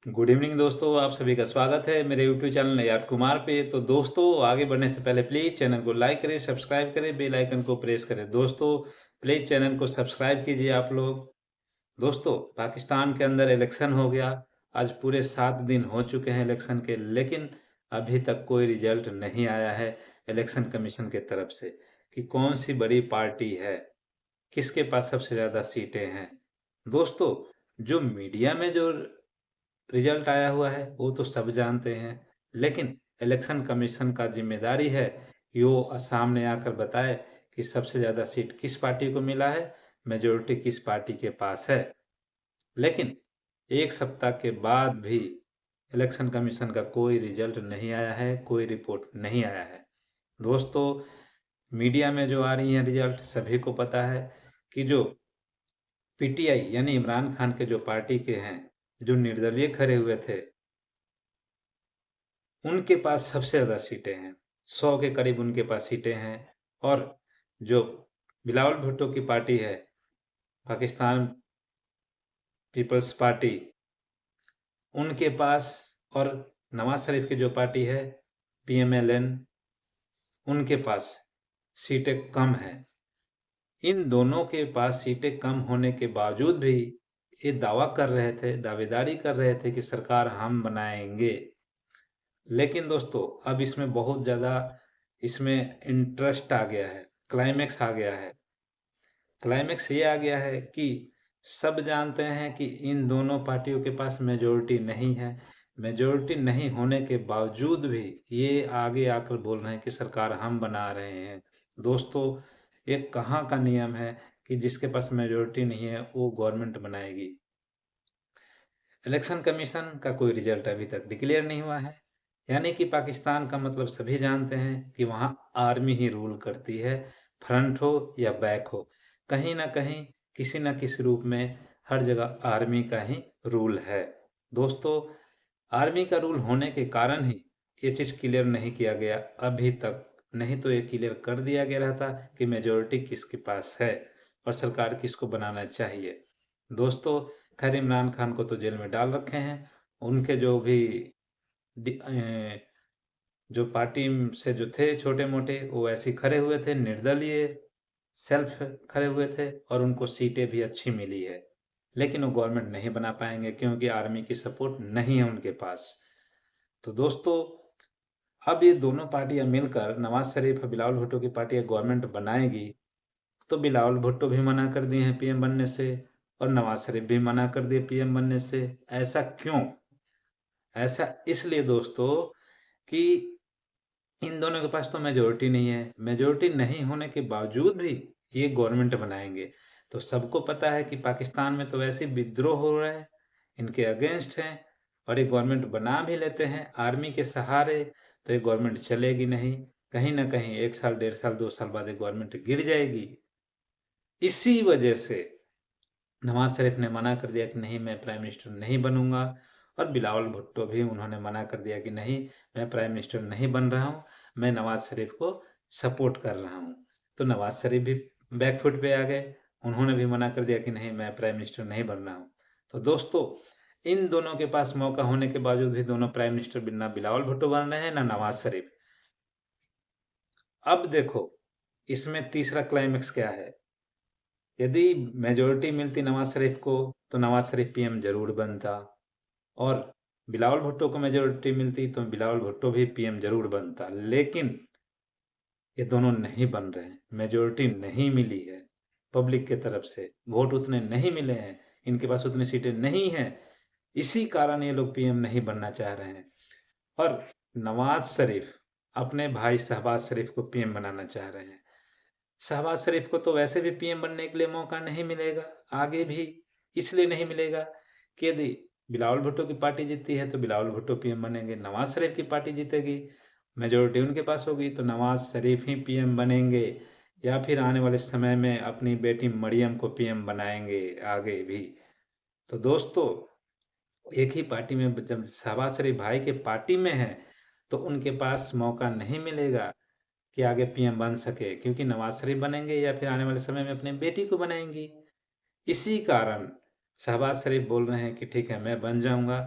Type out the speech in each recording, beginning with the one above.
Good evening दोस्तों, आप सभी का स्वागत है मेरे यूट्यूब चैनल नयार कुमार पे। तो दोस्तों, आगे बढ़ने से पहले प्लीज़ चैनल को लाइक करें, सब्सक्राइब करें, बेल आइकन को प्रेस करें। दोस्तों, प्लीज़ चैनल को सब्सक्राइब कीजिए आप लोग। दोस्तों, पाकिस्तान के अंदर इलेक्शन हो गया। आज पूरे 7 दिन हो चुके हैं इलेक्शन के, लेकिन अभी तक कोई रिजल्ट नहीं आया है इलेक्शन कमीशन के तरफ से कि कौन सी बड़ी पार्टी है, किसके पास सबसे ज़्यादा सीटें हैं। दोस्तों, जो मीडिया में जो रिजल्ट आया हुआ है वो तो सब जानते हैं, लेकिन इलेक्शन कमीशन का जिम्मेदारी है कि वो सामने आकर बताए कि सबसे ज़्यादा सीट किस पार्टी को मिला है, मेजोरिटी किस पार्टी के पास है। लेकिन एक सप्ताह के बाद भी इलेक्शन कमीशन का कोई रिजल्ट नहीं आया है, कोई रिपोर्ट नहीं आया है। दोस्तों, मीडिया में जो आ रही है रिजल्ट सभी को पता है कि जो पीटीआई यानी इमरान खान के जो पार्टी के हैं, जो निर्दलीय खड़े हुए थे, उनके पास सबसे ज़्यादा सीटें हैं। 100 के करीब उनके पास सीटें हैं। और जो बिलावल भुट्टो की पार्टी है, पाकिस्तान पीपल्स पार्टी, उनके पास, और नवाज शरीफ की जो पार्टी है पीएमएलएन, उनके पास सीटें कम हैं। इन दोनों के पास सीटें कम होने के बावजूद भी ये दावा कर रहे थे, दावेदारी कर रहे थे कि सरकार हम बनाएंगे। लेकिन दोस्तों, अब इसमें बहुत ज़्यादा इसमें इंटरेस्ट आ गया है, क्लाइमेक्स आ गया है। क्लाइमेक्स ये आ गया है कि सब जानते हैं कि इन दोनों पार्टियों के पास मेजोरिटी नहीं है। मेजोरिटी नहीं होने के बावजूद भी ये आगे आकर बोल रहे हैं कि सरकार हम बना रहे हैं। दोस्तों, ये कहाँ का नियम है कि जिसके पास मेजोरिटी नहीं है वो गवर्नमेंट बनाएगी। इलेक्शन कमीशन का कोई रिजल्ट अभी तक डिक्लेयर नहीं हुआ है। यानी कि पाकिस्तान का मतलब सभी जानते हैं कि वहाँ आर्मी ही रूल करती है, फ्रंट हो या बैक हो, कहीं ना कहीं किसी न किसी रूप में हर जगह आर्मी का ही रूल है। दोस्तों, आर्मी का रूल होने के कारण ही ये चीज़ क्लियर नहीं किया गया अभी तक। नहीं तो ये क्लियर कर दिया गया रहता कि मेजोरिटी किसके पास है और सरकार किसको बनाना चाहिए। दोस्तों, खैर इमरान खान को तो जेल में डाल रखे हैं। उनके जो भी जो पार्टी से जो थे छोटे मोटे, वो ऐसे ही खड़े हुए थे, निर्दलीय सेल्फ खड़े हुए थे और उनको सीटें भी अच्छी मिली है। लेकिन वो गवर्नमेंट नहीं बना पाएंगे क्योंकि आर्मी की सपोर्ट नहीं है उनके पास। तो दोस्तों, अब ये दोनों पार्टियां मिलकर नवाज शरीफ और बिलावल भुट्टो की पार्टी गवर्नमेंट बनाएगी, तो बिलावल भुट्टो भी मना कर दिए हैं पीएम बनने से और नवाज शरीफ भी मना कर दिए पीएम बनने से। ऐसा क्यों? ऐसा इसलिए दोस्तों कि इन दोनों के पास तो मेजोरिटी नहीं है। मेजोरिटी नहीं होने के बावजूद भी ये गवर्नमेंट बनाएंगे। तो सबको पता है कि पाकिस्तान में तो वैसे ही विद्रोह हो रहा है, इनके अगेंस्ट हैं, और ये गवर्नमेंट बना भी लेते हैं आर्मी के सहारे, तो ये गवर्नमेंट चलेगी नहीं। कहीं ना कहीं 1 साल 1.5 साल 2 साल बाद ये गवर्नमेंट गिर जाएगी। इसी वजह से नवाज शरीफ ने मना कर दिया कि नहीं, मैं प्राइम मिनिस्टर नहीं बनूंगा। और बिलावल भुट्टो भी उन्होंने मना कर दिया कि नहीं, मैं प्राइम मिनिस्टर नहीं बन रहा हूँ, मैं नवाज शरीफ को सपोर्ट कर रहा हूँ। तो नवाज शरीफ भी बैकफुट पे आ गए, उन्होंने भी मना कर दिया कि नहीं, मैं प्राइम मिनिस्टर नहीं बन रहा हूँ। तो दोस्तों, इन दोनों के पास मौका होने के बावजूद भी दोनों प्राइम मिनिस्टर ना बिलावल भुट्टो बन रहे हैं ना नवाज शरीफ। अब देखो, इसमें तीसरा क्लाइमेक्स क्या है। यदि मेजोरिटी मिलती नवाज शरीफ को तो नवाज शरीफ पीएम जरूर बनता, और बिलावल भुट्टो को मेजोरिटी मिलती तो बिलावल भुट्टो भी पीएम जरूर बनता। लेकिन ये दोनों नहीं बन रहे हैं, मेजोरिटी नहीं मिली है पब्लिक के तरफ से, वोट उतने नहीं मिले हैं, इनके पास उतनी सीटें नहीं हैं। इसी कारण ये लोग पीएम नहीं बनना चाह रहे हैं। और नवाज शरीफ अपने भाई शहबाज शरीफ को पीएम बनाना चाह रहे हैं। शहबाज शरीफ को तो वैसे भी पीएम बनने के लिए मौका नहीं मिलेगा, आगे भी इसलिए नहीं मिलेगा कि यदि बिलावल भुट्टो की पार्टी जीतती है तो बिलावल भुट्टो पीएम बनेंगे, नवाज शरीफ की पार्टी जीतेगी, मेजोरिटी उनके पास होगी तो नवाज शरीफ ही पीएम बनेंगे, या फिर आने वाले समय में अपनी बेटी मरियम को पीएम बनाएंगे आगे भी। तो दोस्तों, एक ही पार्टी में जब शहबाज शरीफ भाई के पार्टी में है तो उनके पास मौका नहीं मिलेगा कि आगे पीएम बन सके, क्योंकि नवाज शरीफ बनेंगे या फिर आने वाले समय में अपनी बेटी को बनाएंगी। इसी कारण शहबाज शरीफ बोल रहे हैं कि ठीक है, मैं बन जाऊंगा,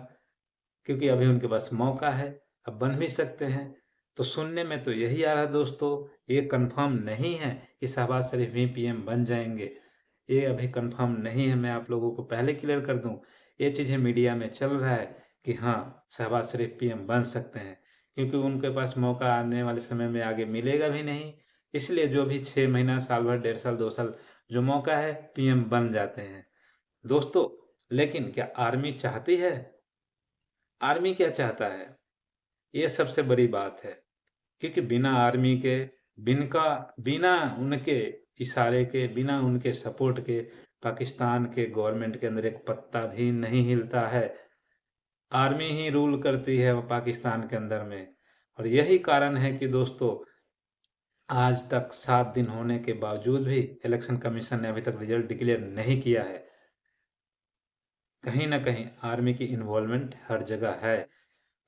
क्योंकि अभी उनके पास मौका है, अब बन भी सकते हैं। तो सुनने में तो यही आ रहा है दोस्तों, ये कन्फर्म नहीं है कि शहबाज शरीफ ही पीएम बन जाएँगे। ये अभी कन्फर्म नहीं है, मैं आप लोगों को पहले क्लियर कर दूँ। ये चीज़ें मीडिया में चल रहा है कि हाँ, शहबाज शरीफ पीएम बन सकते हैं, क्योंकि उनके पास मौका आने वाले समय में आगे मिलेगा भी नहीं। इसलिए जो भी 6 महीना, साल भर, डेढ़ साल, 2 साल जो मौका है, पीएम बन जाते हैं। दोस्तों, लेकिन क्या आर्मी चाहती है? आर्मी क्या चाहता है? ये सबसे बड़ी बात है, क्योंकि बिना आर्मी के, बिनका बिना उनके इशारे के, बिना उनके सपोर्ट के पाकिस्तान के गवर्नमेंट के अंदर एक पत्ता भी नहीं हिलता है। आर्मी ही रूल करती है वो पाकिस्तान के अंदर में। और यही कारण है कि दोस्तों, आज तक 7 दिन होने के बावजूद भी इलेक्शन कमीशन ने अभी तक रिजल्ट डिक्लेयर नहीं किया है। कहीं न कहीं आर्मी की इन्वॉल्वमेंट हर जगह है।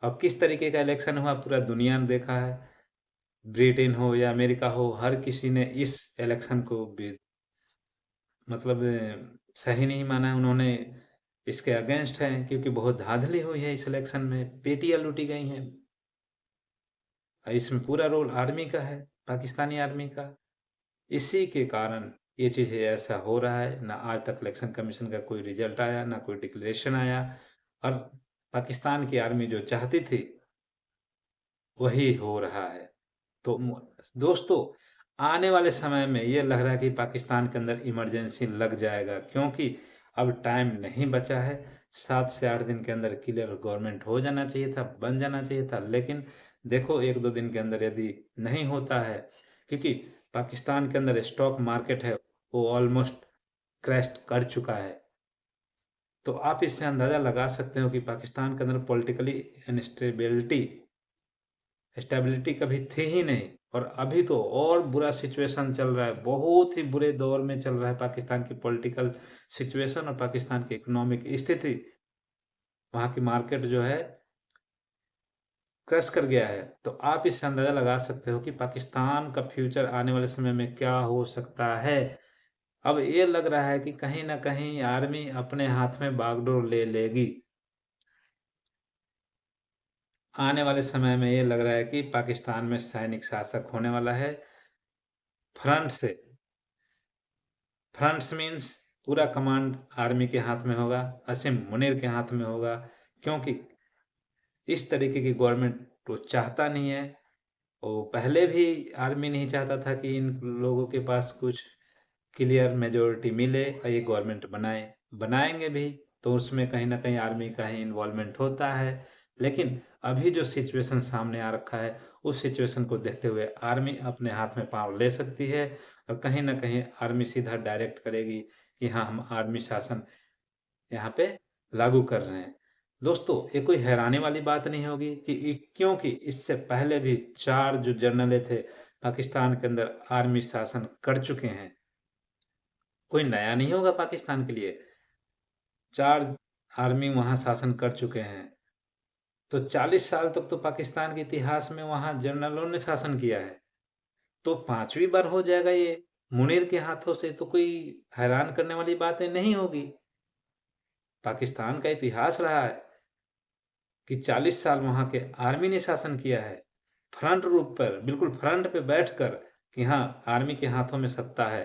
और किस तरीके का इलेक्शन हुआ पूरा दुनिया ने देखा है। ब्रिटेन हो या अमेरिका हो, हर किसी ने इस इलेक्शन को मतलब सही नहीं माना है। उन्होंने इसके अगेंस्ट हैं, क्योंकि बहुत धांधली हुई है इस इलेक्शन में, पेटियाँ लूटी गई हैं। इसमें पूरा रोल आर्मी का है, पाकिस्तानी आर्मी का। इसी के कारण ये चीज़ें ऐसा हो रहा है। ना आज तक इलेक्शन कमीशन का कोई रिजल्ट आया, ना कोई डिक्लेरेशन आया। और पाकिस्तान की आर्मी जो चाहती थी, वही हो रहा है। तो दोस्तों, आने वाले समय में ये लग रहा है कि पाकिस्तान के अंदर इमरजेंसी लग जाएगा, क्योंकि अब टाइम नहीं बचा है। 7 से 8 दिन के अंदर क्लियर गवर्नमेंट हो जाना चाहिए था, बन जाना चाहिए था। लेकिन देखो, 1-2 दिन के अंदर यदि नहीं होता है, क्योंकि पाकिस्तान के अंदर स्टॉक मार्केट है, वो ऑलमोस्ट क्रैश कर चुका है। तो आप इससे अंदाज़ा लगा सकते हो कि पाकिस्तान के अंदर पॉलिटिकली इनस्टेबिलिटी स्टेबिलिटी कभी थी ही नहीं। और अभी तो और बुरा सिचुएशन चल रहा है, बहुत ही बुरे दौर में चल रहा है पाकिस्तान की पॉलिटिकल सिचुएशन और पाकिस्तान की इकोनॉमिक स्थिति। वहाँ की मार्केट जो है क्रश कर गया है। तो आप इससे अंदाज़ा लगा सकते हो कि पाकिस्तान का फ्यूचर आने वाले समय में क्या हो सकता है। अब ये लग रहा है कि कहीं न कहीं आर्मी अपने हाथ में बागडोर ले लेगी। आने वाले समय में ये लग रहा है कि पाकिस्तान में सैनिक शासक होने वाला है, फ्रंट से। फ्रंट्स मीन्स पूरा कमांड आर्मी के हाथ में होगा, असीम मुनीर के हाथ में होगा, क्योंकि इस तरीके की गवर्नमेंट तो चाहता नहीं है। और पहले भी आर्मी नहीं चाहता था कि इन लोगों के पास कुछ क्लियर मेजॉरिटी मिले और ये गवर्नमेंट बनाए। बनाएंगे भी तो उसमें कहीं न कहीं आर्मी का ही इन्वॉल्वमेंट होता है। लेकिन अभी जो सिचुएशन सामने आ रखा है, उस सिचुएशन को देखते हुए आर्मी अपने हाथ में पाँव ले सकती है। और कहीं न कहीं आर्मी सीधा डायरेक्ट करेगी कि हाँ, हम आर्मी शासन यहाँ पे लागू कर रहे हैं। दोस्तों, ये कोई हैरानी वाली बात नहीं होगी कि क्योंकि इससे पहले भी 4 जो जनरलें थे, पाकिस्तान के अंदर आर्मी शासन कर चुके हैं। कोई नया नहीं होगा पाकिस्तान के लिए। 4 आर्मी वहाँ शासन कर चुके हैं। तो 40 साल तक तो पाकिस्तान के इतिहास में वहाँ जनरलों ने शासन किया है। तो 5वीं बार हो जाएगा ये मुनीर के हाथों से, तो कोई हैरान करने वाली बातें नहीं होगी। पाकिस्तान का इतिहास रहा है कि 40 साल वहाँ के आर्मी ने शासन किया है। फ्रंट रूप पर, बिल्कुल फ्रंट पे बैठकर कि हाँ, आर्मी के हाथों में सत्ता है।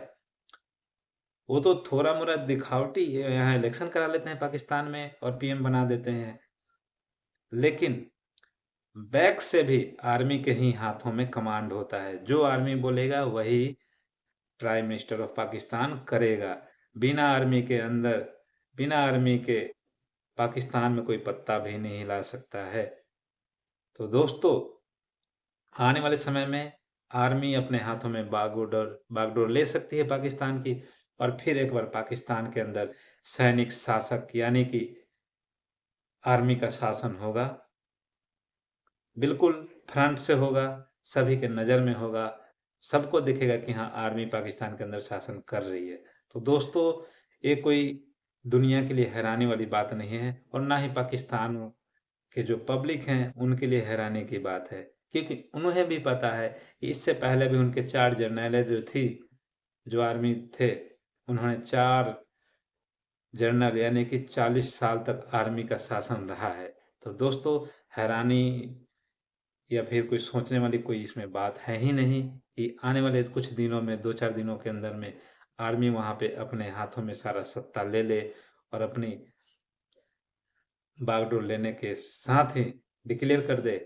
वो तो थोड़ा-मोड़ा दिखावटी यहाँ इलेक्शन करा लेते हैं पाकिस्तान में और पीएम बना देते हैं। लेकिन बैक से भी आर्मी के ही हाथों में कमांड होता है। जो आर्मी बोलेगा वही प्राइम मिनिस्टर ऑफ पाकिस्तान करेगा। बिना आर्मी के अंदर, बिना आर्मी के पाकिस्तान में कोई पत्ता भी नहीं हिला सकता है। तो दोस्तों, आने वाले समय में आर्मी अपने हाथों में बागडोर बागडोर ले सकती है पाकिस्तान की। और फिर एक बार पाकिस्तान के अंदर सैनिक शासक यानी कि आर्मी का शासन होगा। बिल्कुल फ्रंट से होगा, सभी के नज़र में होगा, सबको दिखेगा कि हाँ, आर्मी पाकिस्तान के अंदर शासन कर रही है। तो दोस्तों, ये कोई दुनिया के लिए हैरानी वाली बात नहीं है और ना ही पाकिस्तान के जो पब्लिक हैं, उनके लिए हैरानी की बात है। क्योंकि उन्हें भी पता है कि इससे पहले भी उनके 4 जर्नैलें जो थी, जो आर्मी थे, उन्होंने 4 जनरल यानी कि 40 साल तक आर्मी का शासन रहा है। तो दोस्तों, हैरानी या फिर कोई सोचने वाली कोई इसमें बात है ही नहीं कि आने वाले कुछ दिनों में, 2-4 दिनों के अंदर में आर्मी वहाँ पे अपने हाथों में सारा सत्ता ले ले और अपनी बागडोर लेने के साथ ही डिक्लेयर कर दे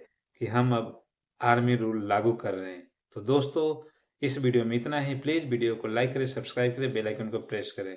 कि हम अब आर्मी रूल लागू कर रहे हैं। तो दोस्तों, इस वीडियो में इतना ही। प्लीज़ वीडियो को लाइक करें, सब्सक्राइब करें, बेल आइकन को प्रेस करें।